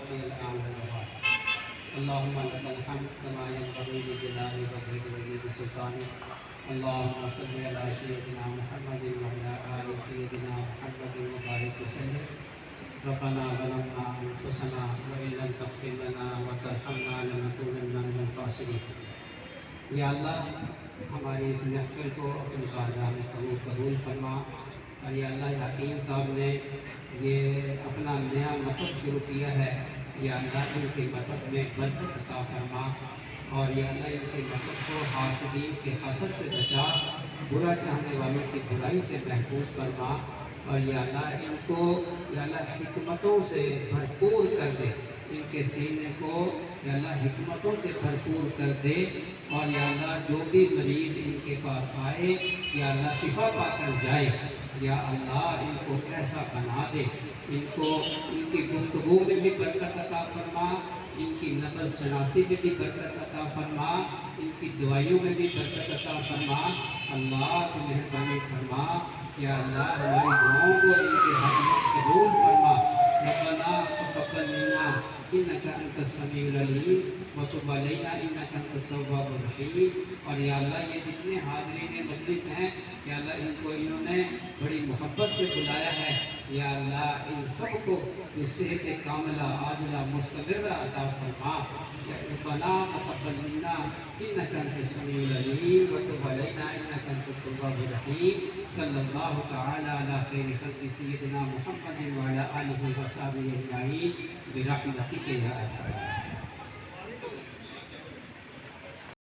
الواقع الآن والوفات. اللهم لك الحمد كما ينبغي لجلال وجهك وجود سلطانك. اللهم صل على سيدنا محمد وعلى آل سيدنا محمد وبارك وسلم. ربنا ظلمنا أنفسنا وإن لم تغفر لنا وترحمنا لنكونن من الخاسرين. یا اللہ ہماری اس محفل کو اپنی بارگاہ میں قبول فرما. اور یا اللہ حکیم صاحب نے یہ اپنا نیا مکتب شروع کیا ہے، یا اللہ ان کے مکتب میں برکت عطا فرما. اور یا اللہ ان کے مکتب کو حاسدین کے حسد سے بچا، برا چاہنے والوں کی برائی سے محفوظ فرما. اور یا اللہ ان کو یا اللہ حکمتوں سے بھرپور کر دے، ان کے سینے کو یا اللہ حکمتوں سے بھرپور کر دے. اور یا اللہ جو بھی مریض ان کے پاس آئے یا اللہ شفا پا کر جائے، یا اللہ ان کو ایسا بنا دے، ان کو ان کی گفتگو میں بھی برکت عطا فرما، ان کی نبض شناسی میں بھی برکت عطا فرما، ان کی دوائیوں میں بھی برکت عطا فرما. اللہ تو مہربانی فرما. یا اللہ ہماری دعاؤں کو ان کے حق میں قبول فرما. ربنا تقبل منا انک انت السمیع العلیم وتب علینا انک انت التواب الرحیم. اور یا اللہ یہ جتنے حاضرین مجلس ہیں یا اللہ ان کو انہوں نے بڑی محبت سے بلایا ہے، یا اللہ ان سب کو صحت کاملہ عاجلہ مستمرہ عطا فرما. ربنا تقبل منا انک انت السمیع العلیم وتب علینا انک انت التواب الرحیم. صلی اللہ تعالی علی خیر خلق سیدنا محمد وعلی آلہ وصحبہ اجمعین برحمتک یا ارحم الراحمین.